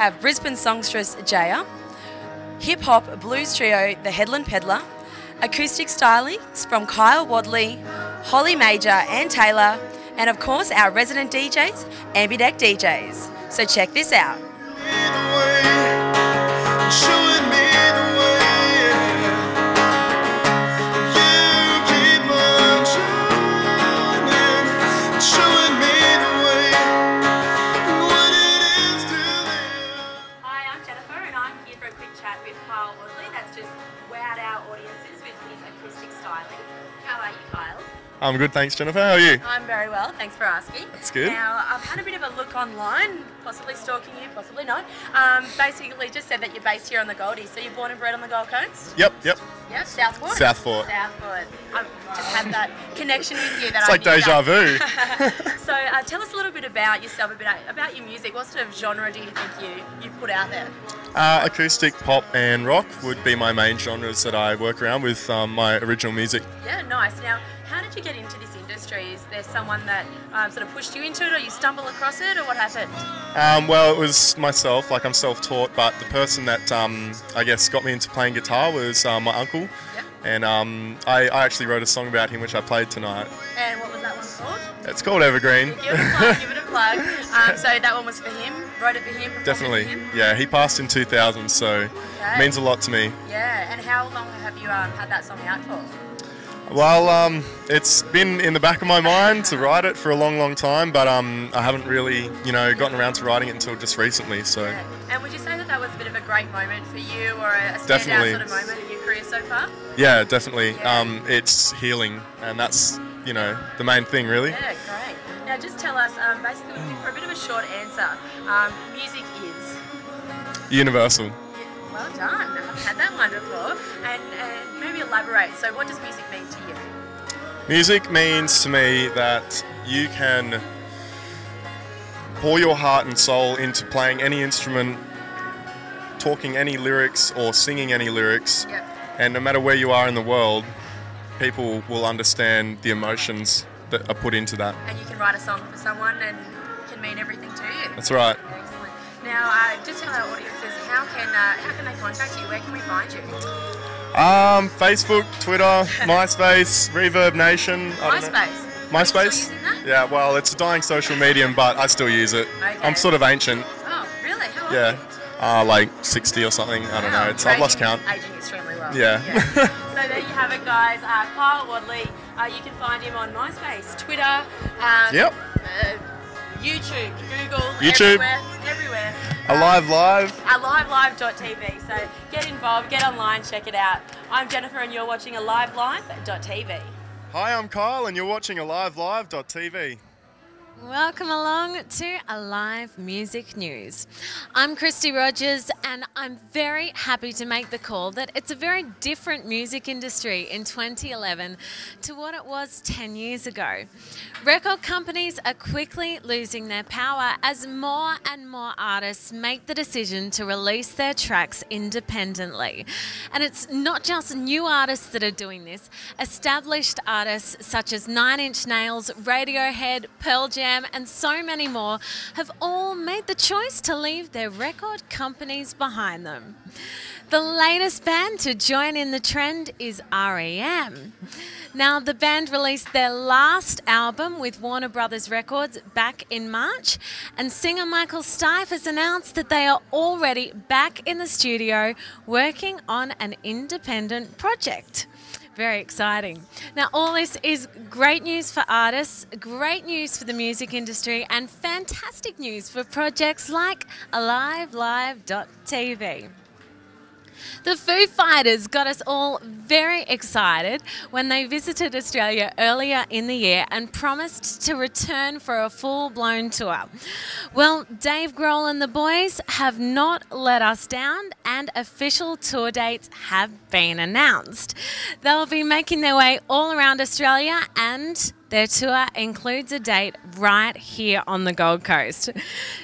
have Brisbane songstress Jaya, hip-hop blues trio the Headland Peddler, acoustic stylings from Kyle Wadley, Holly Major and Taylor, and of course our resident DJs, Ambideck DJs. So check this out. I'm good, thanks Jennifer. How are you? I'm very well, thanks for asking. That's good. Now, I've had a bit of a look online, possibly stalking you, possibly not. Basically just said that you're based here on the Goldie, so you're born and bred on the Gold Coast? Yep. Yep, Southport? Southport. I've just had that connection with you that it's like deja vu. So tell us a little bit about yourself, a bit about your music. What sort of genre do you think you put out there? Acoustic, pop and rock would be my main genres that I work around with my original music. Yeah, nice. Now, how did you get into this industry? Is there someone that sort of pushed you into it, or you stumble across it, or what happened? Well, it was myself, like I'm self-taught, but the person that I guess got me into playing guitar was my uncle. Yep. And I actually wrote a song about him which I played tonight. And what was that one called? It's called Evergreen. Give it a plug. So that one was for him? Wrote it for him? Definitely. For him? Yeah, he passed in 2000, so it means a lot to me. Yeah, and how long have you had that song out for? Well, it's been in the back of my mind to write it for a long, long time, but I haven't really, gotten around to writing it until just recently. So. Yeah. And would you say that was a bit of a great moment for you, or a standout sort of moment in your career so far? Yeah, definitely. Yeah. It's healing, and that's the main thing, really. Yeah, great. Now, just tell us, basically, for a bit of a short answer, music is universal. Well done. I haven't had that one before. And maybe elaborate. So what does music mean to you? Music means to me that you can pour your heart and soul into playing any instrument, talking any lyrics or singing any lyrics. Yep. And no matter where you are in the world, people will understand the emotions that are put into that. And you can write a song for someone and it can mean everything to you. That's right. Excellent. Now, just tell our audiences, how can they contact you? Where can we find you? Facebook, Twitter, MySpace, Reverb Nation. MySpace? MySpace? Are you still using that? Yeah, well, it's a dying social medium, but I still use it. Okay. I'm sort of ancient. Oh, really? How old are you? Like 60 or something. I don't know. I've lost count. Aging extremely well. Yeah. So there you have it, guys. Kyle Wadley. You can find him on MySpace, Twitter, Yep. YouTube, Google, YouTube. everywhere. AliveLive.tv. So get involved, get online, check it out. I'm Jennifer and you're watching AliveLive.tv. Hi, I'm Kyle and you're watching AliveLive.tv. Welcome along to Alive Music News. I'm Christy Rogers and I'm very happy to make the call that it's a very different music industry in 2011 to what it was 10 years ago. Record companies are quickly losing their power as more and more artists make the decision to release their tracks independently. And it's not just new artists that are doing this. Established artists such as 9 Inch Nails, Radiohead, Pearl Jam, and so many more have all made the choice to leave their record companies behind them. The latest band to join in the trend is R.E.M. Now, the band released their last album with Warner Brothers Records back in March, and singer Michael Stipe has announced that they are already back in the studio working on an independent project. Very exciting. Now, all this is great news for artists, great news for the music industry, and fantastic news for projects like AliveLive.tv. The Foo Fighters got us all very excited when they visited Australia earlier in the year and promised to return for a full-blown tour. Well, Dave Grohl and the boys have not let us down and official tour dates have been announced. They'll be making their way all around Australia and their tour includes a date right here on the Gold Coast.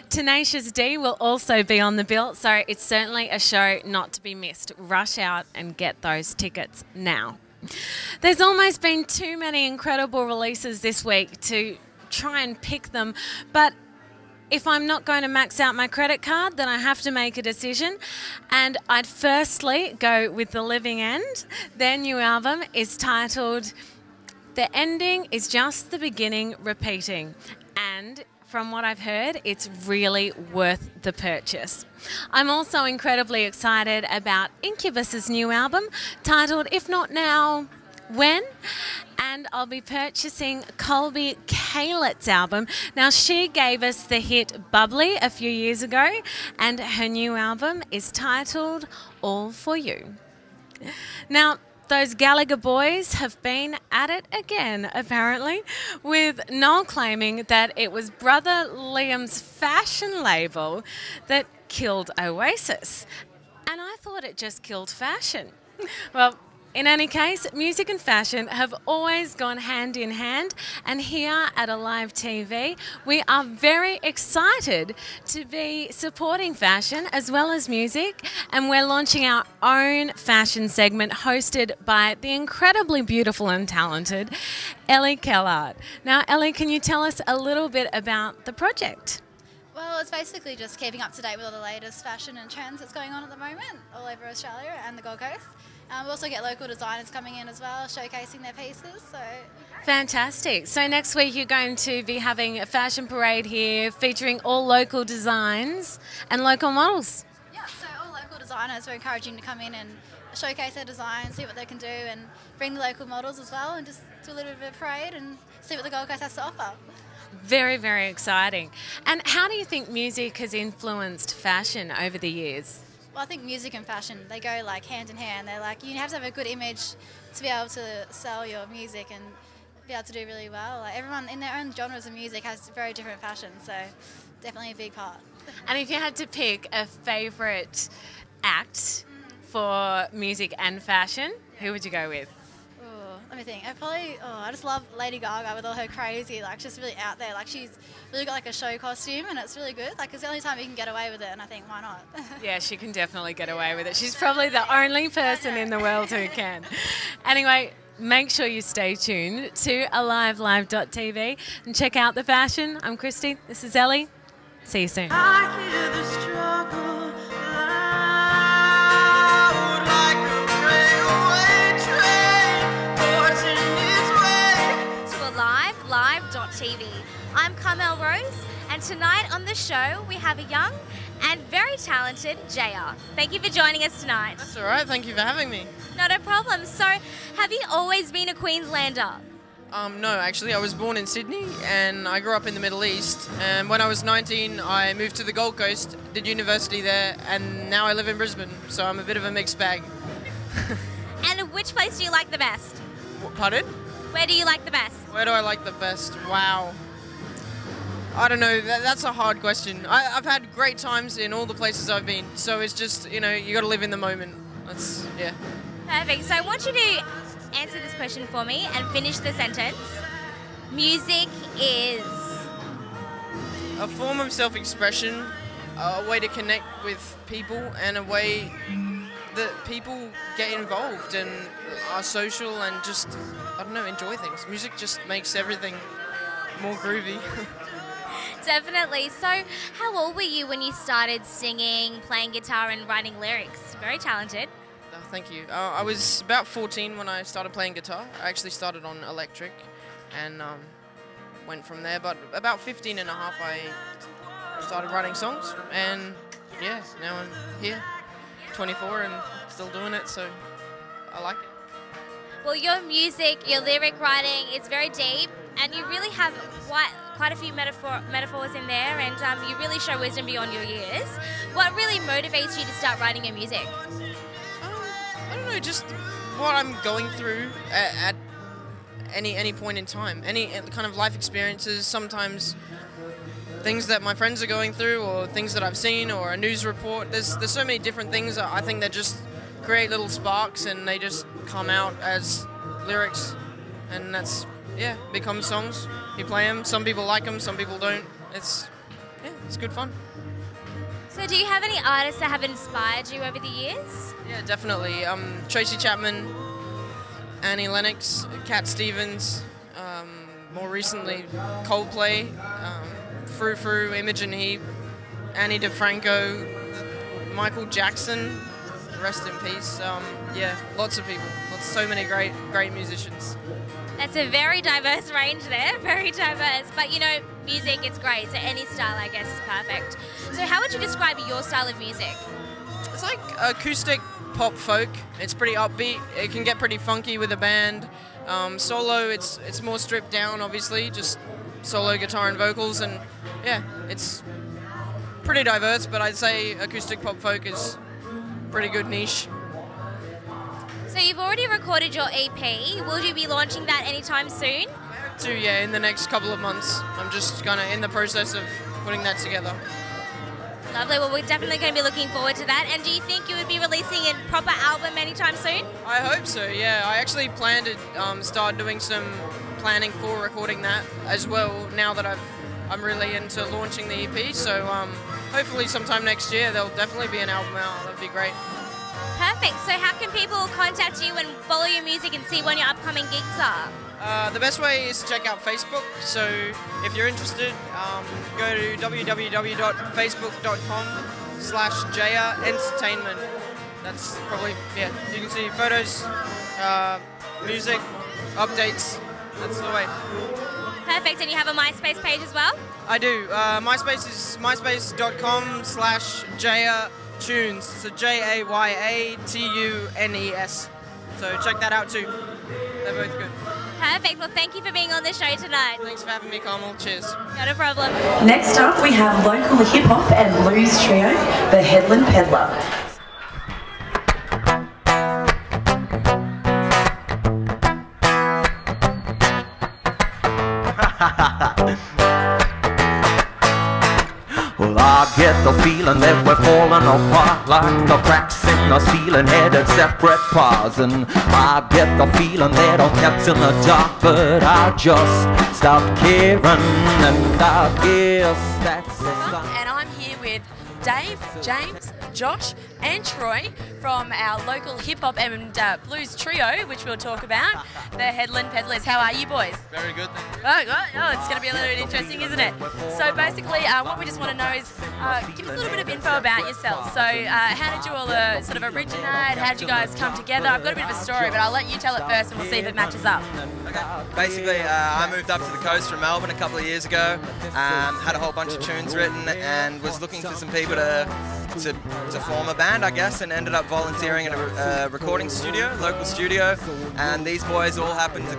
Tenacious D will also be on the bill, so it's certainly a show not to be missed. Rush out and get those tickets now. There's almost been too many incredible releases this week to try and pick them, but if I'm not going to max out my credit card, then I have to make a decision. And I'd firstly go with The Living End. Their new album is titled The Ending is Just the Beginning Repeating. And from what I've heard, it's really worth the purchase. I'm also incredibly excited about Incubus's new album titled If Not Now, When? And I'll be purchasing Colby Kaylett's album. Now, she gave us the hit Bubbly a few years ago, and her new album is titled All For You. Now, those Gallagher boys have been at it again, apparently, with Noel claiming that it was brother Liam's fashion label that killed Oasis. And I thought it just killed fashion. Well, in any case, music and fashion have always gone hand in hand, and here at Alive TV, we are very excited to be supporting fashion as well as music, and we're launching our own fashion segment hosted by the incredibly beautiful and talented Ellie Kellard. Now, Ellie, can you tell us a little bit about the project? Well, it's basically just keeping up to date with all the latest fashion and trends that's going on at the moment all over Australia and the Gold Coast. We also get local designers coming in as well, showcasing their pieces. So fantastic. So next week you're going to be having a fashion parade here featuring all local designs and local models. Yeah, so all local designers, we're encouraging to come in and showcase their designs, see what they can do, and bring the local models as well, and just do a little bit of a parade and see what the Gold Coast has to offer. Very, very exciting. And how do you think music has influenced fashion over the years? Well, I think music and fashion, they go like hand in hand. They're like, you have to have a good image to be able to sell your music and be able to do really well. Like everyone in their own genres of music has very different fashion, so definitely a big part. And if you had to pick a favourite act for music and fashion, who would you go with? Let me think. I just love Lady Gaga with all her crazy, like she's really out there. Like she's really got like a show costume and it's really good. Like it's the only time you can get away with it, and I think why not? Yeah, she can definitely get away with it. She's probably the only person in the world who can. Anyway, make sure you stay tuned to AliveLive.tv and check out the fashion. I'm Christy. This is Ellie. See you soon. I hear the struggle. Live.tv. I'm Carmel Rose, and tonight on the show we have a young and very talented Jaya. Thank you for joining us tonight. That's all right. Thank you for having me. Not a problem. So, have you always been a Queenslander? No, actually, I was born in Sydney and I grew up in the Middle East. And when I was 19, I moved to the Gold Coast, did university there, and now I live in Brisbane. So I'm a bit of a mixed bag. And which place do you like the best? Pardon? Where do you like the best? Where do I like the best? Wow. I don't know. That's a hard question. I've had great times in all the places I've been. So it's just, you got to live in the moment. Yeah. Perfect. So I want you to answer this question for me and finish the sentence. Music is... a form of self-expression, a way to connect with people, and a way that people get involved and are social and just, I don't know, enjoy things. Music just makes everything more groovy. Definitely. So how old were you when you started singing, playing guitar and writing lyrics? Very talented. Oh, thank you. I was about 14 when I started playing guitar. I actually started on electric and went from there. But about 15 and a half, I started writing songs. And yeah, now I'm here, 24 and still doing it, so I like it. Well, your music, your lyric writing, it's very deep, and you really have quite a few metaphors in there, and you really show wisdom beyond your years. What really motivates you to start writing your music? I don't know, just what I'm going through at any point in time. Any kind of life experiences, sometimes things that my friends are going through, or things that I've seen, or a news report. There's so many different things that I think that just create little sparks, and they just come out as lyrics, and that's, yeah, become songs. You play them, some people like them, some people don't. It's good fun. So do you have any artists that have inspired you over the years? Yeah, definitely. Tracy Chapman, Annie Lennox, Cat Stevens, more recently Coldplay, Frou, Imogen Heap, Annie DeFranco, Michael Jackson, rest in peace. Yeah, lots of people. So many great musicians. That's a very diverse range there, very diverse. But you know, music, it's great, so any style I guess is perfect. So how would you describe your style of music? It's like acoustic pop folk. It's pretty upbeat. It can get pretty funky with a band. Solo, it's more stripped down, obviously, just solo guitar and vocals, and yeah, it's pretty diverse, but I'd say acoustic pop folk is pretty good niche. So you've already recorded your EP. Will you be launching that anytime soon? Yeah, in the next couple of months. I'm just kind of in the process of putting that together. Lovely. Well, we're definitely going to be looking forward to that. And do you think you would be releasing a proper album anytime soon? I hope so, yeah. I actually plan to start doing some planning for recording that as well now that I'm really into launching the EP. So hopefully sometime next year there'll definitely be an album out. That'd be great. Perfect. So how can people contact you and follow your music and see when your upcoming gigs are? The best way is to check out Facebook. So if you're interested, go to www.facebook.com/Jaya Entertainment. That's probably, yeah, you can see photos, music, updates. That's the way. Perfect. And you have a MySpace page as well? I do. MySpace is myspace.com/Jaya Tunes. So JAYATUNES. So check that out too. They're both good. Perfect. Well, thank you for being on the show tonight. Thanks for having me, Carmel. Cheers. Not a problem. Next up, we have local hip-hop and blues trio, the Headland Peddlers. Well, I get the feeling that we're falling apart like the cracks in the ceiling headed separate paths. And I get the feeling that I'm kept in the dark, but I just stopped caring, and I guess that's the sign. And I'm here with Dave, James, Josh and Troy from our local hip-hop and blues trio, which we'll talk about, the Headland Peddlers. How are you boys? Very good, thank you. Oh, it's going to be a little bit interesting, isn't it? So basically, what we just want to know is, give us a little bit of info about yourselves. So how did you all sort of originate? How did you guys come together? I've got a bit of a story, but I'll let you tell it first and we'll see if it matches up. Okay. Basically, I moved up to the coast from Melbourne a couple of years ago, had a whole bunch of tunes written and was looking for some people to form a band, I guess, and ended up volunteering in a recording studio, local studio, and these boys all happened to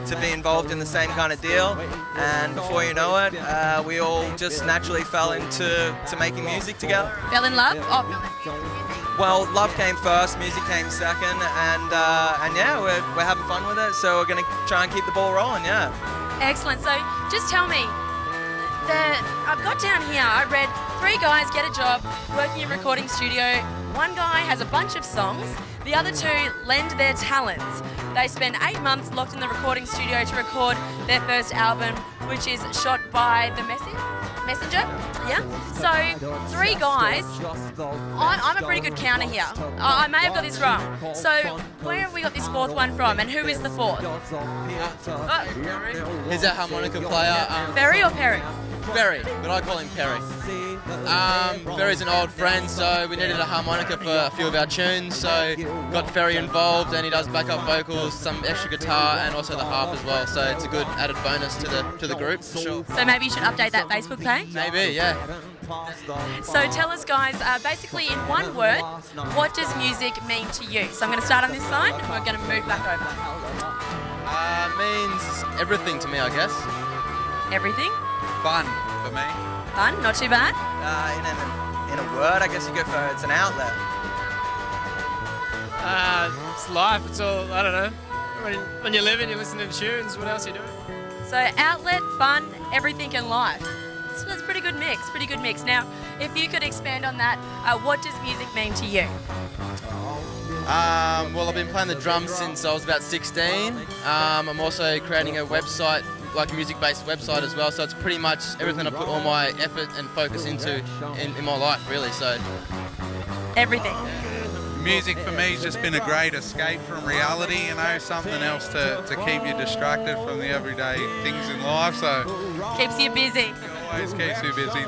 to be involved in the same kind of deal, and before you know it, we all just naturally fell into making music together. Fell in love? Oh. Well, love came first, music came second, and yeah, we're having fun with it, so we're going to try and keep the ball rolling, yeah. Excellent. So just tell me, I've got down here, I read 3 guys get a job working in a recording studio. 1 guy has a bunch of songs. The other 2 lend their talents. They spend 8 months locked in the recording studio to record their first album, which is shot by the Messenger. Yeah. So 3 guys. I'm a pretty good counter here. I may have got this wrong. So where have we got this 4th one from, and who is the 4th? He's a harmonica player. Ferry or Perry? Ferry, but I call him Perry. Ferry's an old friend, so we needed a harmonica for a few of our tunes, so got Ferry involved, and he does backup vocals, some extra guitar, and also the harp as well. So it's a good added bonus to the group. For sure. So maybe you should update that Facebook page. Maybe, yeah. So tell us, guys, basically in one word, what does music mean to you? So I'm going to start on this side, and we're going to move back over. Means everything to me, I guess. Everything? Fun for me. Fun, not too bad. In a word, I guess you go for it's an outlet. It's life. It's all, I don't know. When you're living, you're listening to tunes. What else are you doing? So outlet, fun, everything in life. So that's a pretty good mix. Pretty good mix. Now, if you could expand on that, what does music mean to you? Well, I've been playing the drums since I was about 16. I'm also creating a website, like a music-based website as well, so it's pretty much everything I put all my effort and focus into in my life, really, so. Everything. Music for me has just been a great escape from reality, you know, something else to keep you distracted from the everyday things in life, so. Keeps you busy. You always keeps you busy.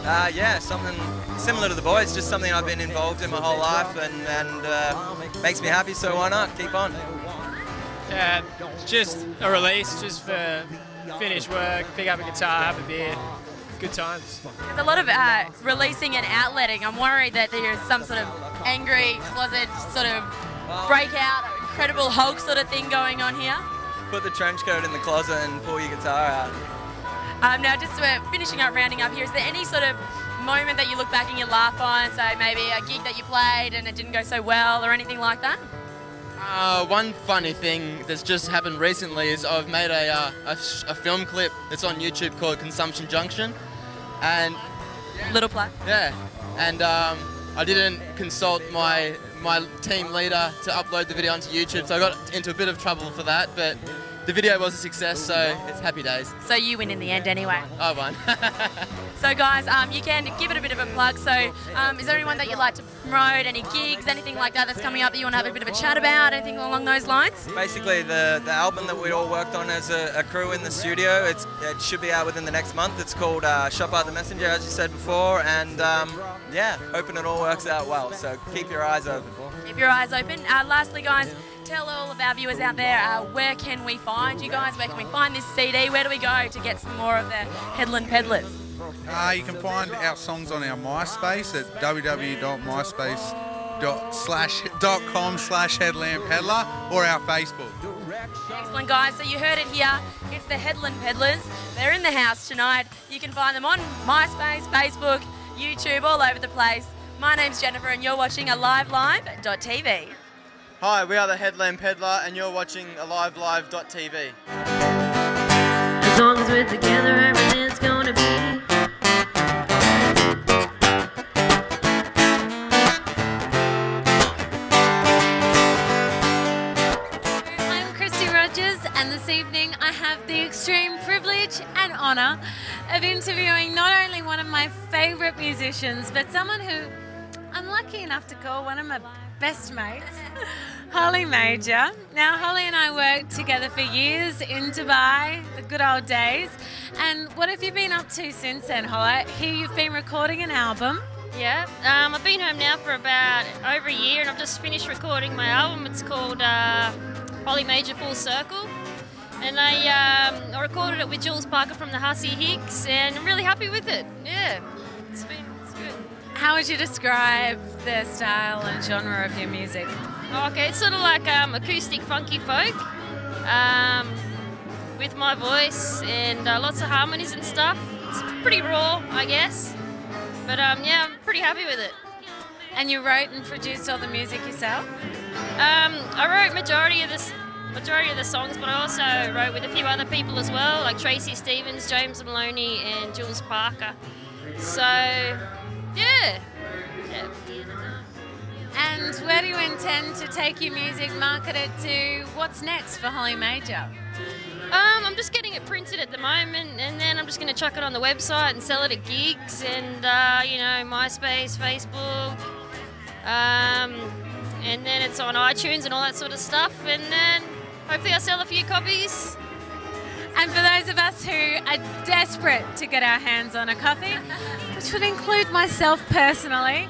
Yeah, something similar to the boys, just something I've been involved in my whole life and makes me happy, so why not? Keep on. Yeah, just a release, just for finish work, pick up a guitar, have a beer, good times. There's a lot of releasing and outletting. I'm worried that there's some sort of angry closet sort of breakout, Incredible Hulk sort of thing going on here. Put the trench coat in the closet and pull your guitar out. Now, just finishing up, rounding up here, is there any sort of moment that you look back and you laugh on? So maybe a gig that you played and it didn't go so well or anything like that? One funny thing that's just happened recently is I've made a film clip that's on YouTube called Consumption Junction, and little play. Yeah, and I didn't consult my team leader to upload the video onto YouTube, so I got into a bit of trouble for that, but the video was a success, so it's happy days. So you win in the end anyway. I won. So guys, you can give it a bit of a plug. So is there anyone that you'd like to promote, any gigs, anything like that that's coming up that you want to have a bit of a chat about, anything along those lines? Basically, the album that we all worked on as a crew in the studio, it should be out within the next month. It's called Shop Out the Messenger, as you said before, and yeah, hoping it all works out well, so keep your eyes open. Keep your eyes open. Lastly, guys, tell all of our viewers out there, where can we find you guys? Where can we find this CD? Where do we go to get some more of the Headland Peddlers? You can find our songs on our MySpace at www.myspace.com/headlandpeddler or our Facebook. Excellent, guys. So you heard it here. It's the Headland Peddlers. They're in the house tonight. You can find them on MySpace, Facebook, YouTube, all over the place. My name's Jennifer and you're watching AliveLive.tv. Hi, we are the Headland Peddler and you're watching AliveLive.tv. As long as we're together, everything's gonna be. I'm Christy Rogers, and this evening I have the extreme privilege and honour of interviewing not only one of my favourite musicians, but someone who I'm lucky enough to call one of my best mates, Holly Major. Now, Holly and I worked together for years in Dubai, the good old days. And what have you been up to since then, Holly? Here you've been recording an album. Yeah, I've been home now for about over a year, and I've just finished recording my album. It's called Holly Major Full Circle. And I recorded it with Jules Parker from the Hussey Hicks, and I'm really happy with it. Yeah, it's good. How would you describe the style and genre of your music? Okay, it's sort of like acoustic funky folk with my voice and lots of harmonies and stuff. It's pretty raw, I guess, but yeah, I'm pretty happy with it. And you wrote and produced all the music yourself? I wrote majority of the songs, but I also wrote with a few other people as well, like Tracy Stevens, James Maloney, and Jules Parker. So, yeah. And where do you intend to take your music, market it to? What's next for Holly Major? I'm just getting it printed at the moment, and then I'm just going to chuck it on the website and sell it at gigs and, you know, MySpace, Facebook, and then it's on iTunes and all that sort of stuff, and then hopefully I'll sell a few copies. And for those of us who are desperate to get our hands on a copy, which would include myself personally,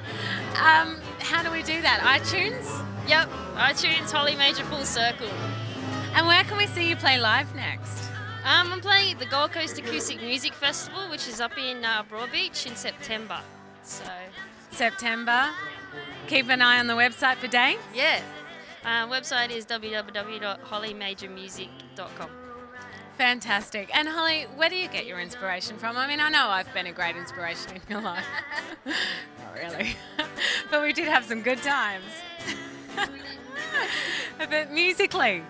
how do we do that? iTunes? Yep, iTunes, Holly Major Full Circle. And where can we see you play live next? I'm playing at the Gold Coast Acoustic Music Festival, which is up in Broadbeach in September. So September. Keep an eye on the website for dates. Yeah. Website is www.hollymajormusic.com. Fantastic. And Holly, where do you get your inspiration from? I mean, I know I've been a great inspiration in your life. Not really. But we did have some good times. But musically,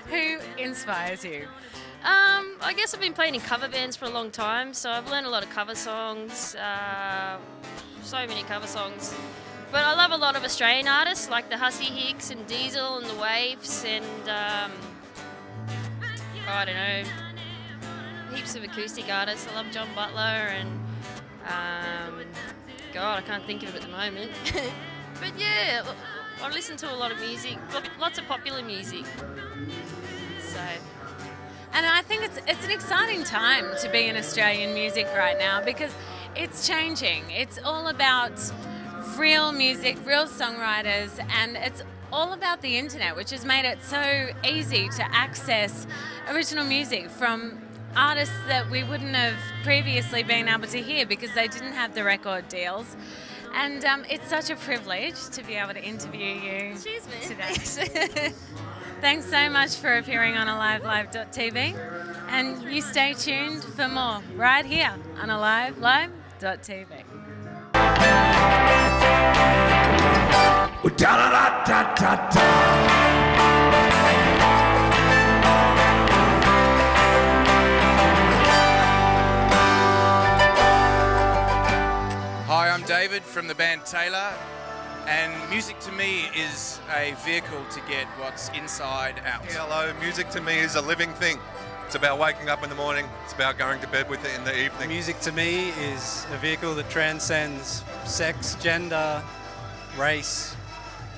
who inspires you? I guess I've been playing in cover bands for a long time, so I've learned a lot of cover songs, so many cover songs. But I love a lot of Australian artists like the Hussey Hicks and Diesel and the Waves and I don't know, heaps of acoustic artists. I love John Butler and God, I can't think of it at the moment. But yeah, I listen to a lot of music, lots of popular music. So. And I think it's an exciting time to be in Australian music right now because it's changing. It's all about real music, real songwriters, and it's all about the internet, which has made it so easy to access original music from artists that we wouldn't have previously been able to hear because they didn't have the record deals. And it's such a privilege to be able to interview you today. Thanks so much for appearing on AliveLive.tv, and you stay tuned for more right here on AliveLive.tv. Hi, I'm David from the band Taylor, and music to me is a vehicle to get what's inside out. Hello, music to me is a living thing. It's about waking up in the morning, it's about going to bed with it in the evening. Music to me is a vehicle that transcends sex, gender, race,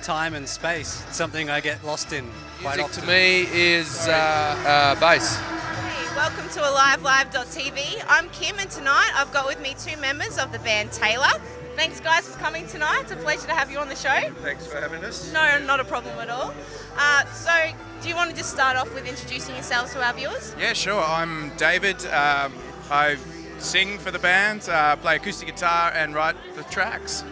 time and space. It's something I get lost in quite often. Music to me is bass. Hey, welcome to AliveLive.tv. I'm Kim, and tonight I've got with me two members of the band Taylor. Thanks guys for coming tonight. It's a pleasure to have you on the show. Thanks for having us. No, not a problem at all. So, do you want to just start off with introducing yourselves to our viewers? Yeah, sure. I'm David. I sing for the band, play acoustic guitar and write the tracks.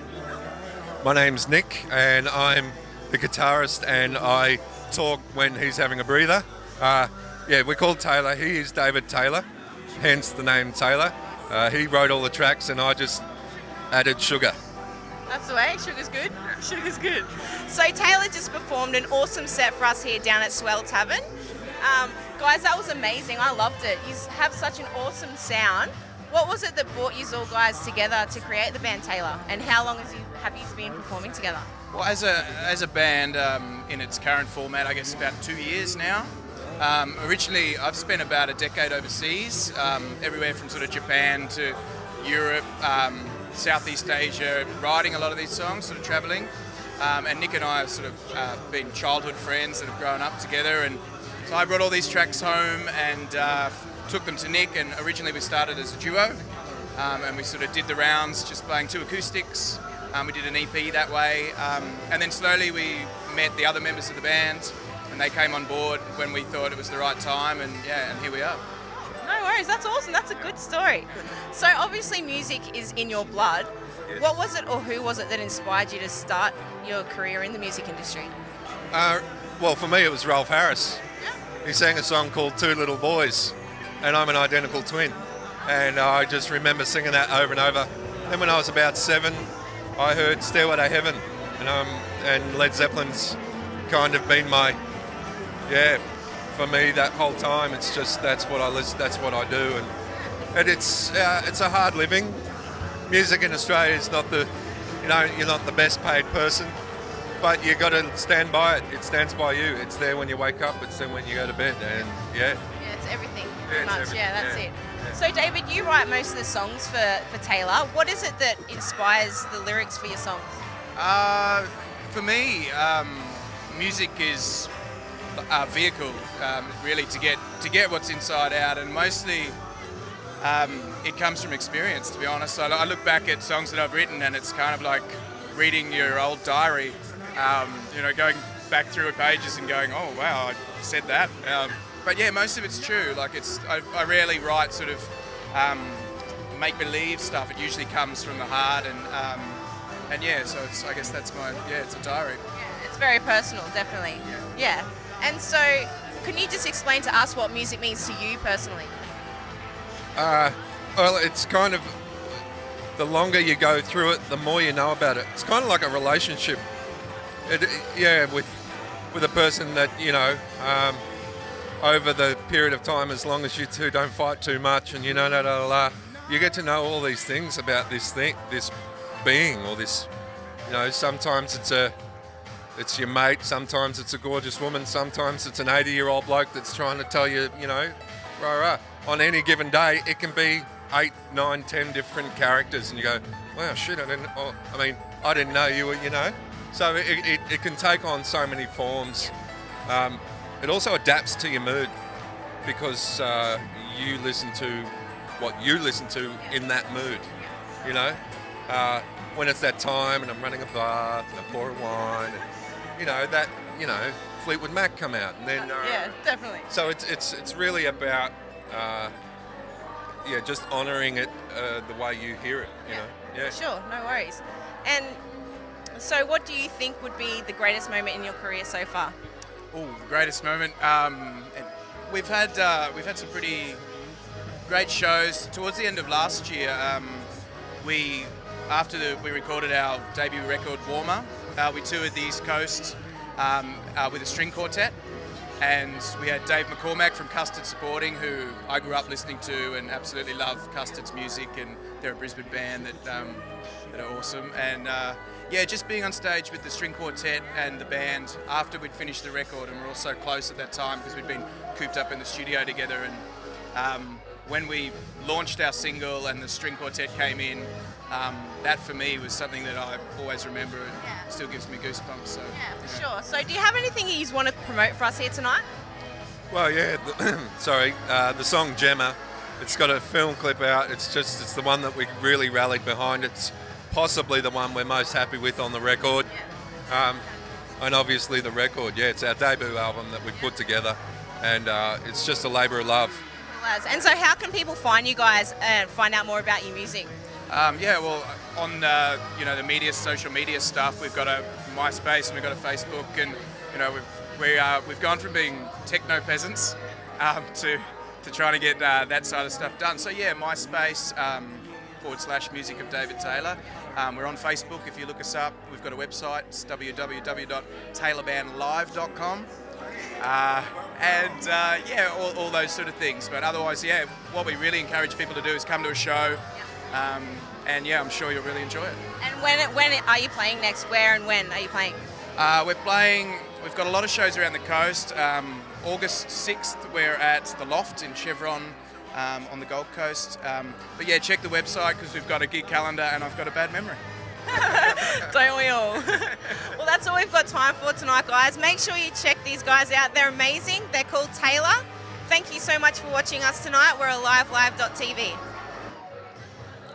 My name's Nick, and I'm the guitarist, and I talk when he's having a breather. Yeah, we're called Taylor. He is David Taylor, hence the name Taylor. He wrote all the tracks, and I just added sugar. That's the way. Sugar's good. Sugar's good. So Taylor just performed an awesome set for us here down at Swell Tavern. Guys, that was amazing. I loved it. You have such an awesome sound. What was it that brought you all guys together to create the band Taylor? And how long have you been performing together? Well, as a band in its current format, I guess about 2 years now. Originally, I've spent about a decade overseas, everywhere from sort of Japan to Europe, Southeast Asia, writing a lot of these songs, sort of travelling. And Nick and I have sort of been childhood friends that have grown up together. And so I brought all these tracks home and took them to Nick. And originally we started as a duo. And we sort of did the rounds, just playing two acoustics. We did an EP that way. And then slowly we met the other members of the band. And they came on board when we thought it was the right time. And yeah, and here we are. No worries, that's awesome. That's a good story. So obviously music is in your blood. Yes. What was it or who was it that inspired you to start your career in the music industry? Well, for me it was Ralph Harris. He sang a song called Two Little Boys, and I'm an identical twin. And I just remember singing that over and over. Then when I was about 7, I heard Stairway to Heaven, and Led Zeppelin's kind of been my, for me that whole time. It's just that's what I listen, that's what I do, and it's a hard living. Music in Australia is not the, you're not the best paid person, but you got to stand by it. It stands by you. It's there when you wake up. It's there when you go to bed, and yeah, it's everything. Pretty much. Everything. Yeah, that's it. Yeah. So David, you write most of the songs for Taylor. What is it that inspires the lyrics for your songs? For me, music is a vehicle, really, to get what's inside out, and mostly it comes from experience, to be honest. I look back at songs that I've written, and it's kind of like reading your old diary, going back through pages and going, oh wow, I said that. But yeah, most of it's true. Like I rarely write sort of make-believe stuff. It usually comes from the heart, and yeah, so I guess that's it's a diary. Yeah, it's very personal, definitely. Yeah. And so, can you just explain to us what music means to you personally? Well, it's kind of, the longer you go through it, the more you know about it. It's kind of like a relationship. With a person that, over the period of time, as long as you two don't fight too much and you get to know all these things about this being, or this, sometimes it's your mate, sometimes it's a gorgeous woman, sometimes it's an 80-year-old bloke that's trying to tell you, rah. On any given day, it can be 8, 9, 10 different characters, and you go, wow, shit, I didn't know you were, So it can take on so many forms. It also adapts to your mood. because you listen to what you listen to in that mood, you know. When it's that time and I'm running a bath and I pour a wine, and, Fleetwood Mac come out, and then yeah, definitely. So it's really about just honouring it the way you hear it, you know. Yeah. Sure, no worries. And so, what do you think would be the greatest moment in your career so far? Oh, the greatest moment. We've had some pretty great shows. Towards the end of last year, we recorded our debut record, Warmer. We toured the East Coast with a string quartet, and we had Dave McCormack from Custard Supporting, who I grew up listening to and absolutely love Custard's music, and they're a Brisbane band that are awesome. And just being on stage with the string quartet and the band after we'd finished the record, and we were all so close at that time because we'd been cooped up in the studio together. And when we launched our single and the string quartet came in, that for me was something that I always remember and still gives me goosebumps. So, yeah, for sure. So do you have anything you want to promote for us here tonight? Well, yeah, the song Gemma, it's got a film clip out. It's the one that we really rallied behind. It's possibly the one we're most happy with on the record. And obviously the record, it's our debut album that we put together, and it's just a labour of love. And so how can people find you guys and find out more about your music? On the media, social media stuff, we've got a MySpace and we've got a Facebook, and we've gone from being techno peasants to trying to get that side of stuff done. So yeah, MySpace /Music of David Taylor. We're on Facebook if you look us up. We've got a website, it's www.taylorbandlive.com. All those sort of things. But otherwise, what we really encourage people to do is come to a show. I'm sure you'll really enjoy it. And when are you playing next? Where and when are you playing? We've got a lot of shows around the coast. August 6th, we're at The Loft in Chevron on the Gold Coast. Check the website because we've got a gig calendar and I've got a bad memory. Don't we all? Well, that's all we've got time for tonight, guys. Make sure you check these guys out. They're amazing. They're called Taylor. Thank you so much for watching us tonight. We're AliveLive.tv.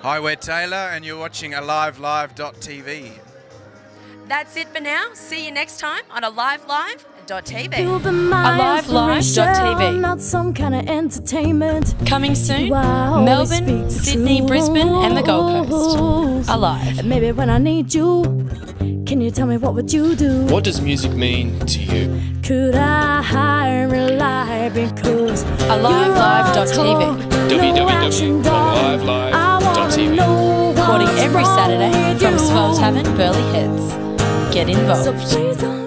Hi, we're Taylor and you're watching AliveLive.tv. That's it for now. See you next time on AliveLive.tv. AliveLive.tv. Not some kind of entertainment. Coming soon, Melbourne, Sydney, Brisbane and the Gold Coast. Alive. Maybe when I need you, can you tell me what would you do? What does music mean to you? Could I rely because AliveLive.tv. www.alivelive.tv. Recording every Saturday from Swell Tavern, Burleigh Heads. Get involved. So please don't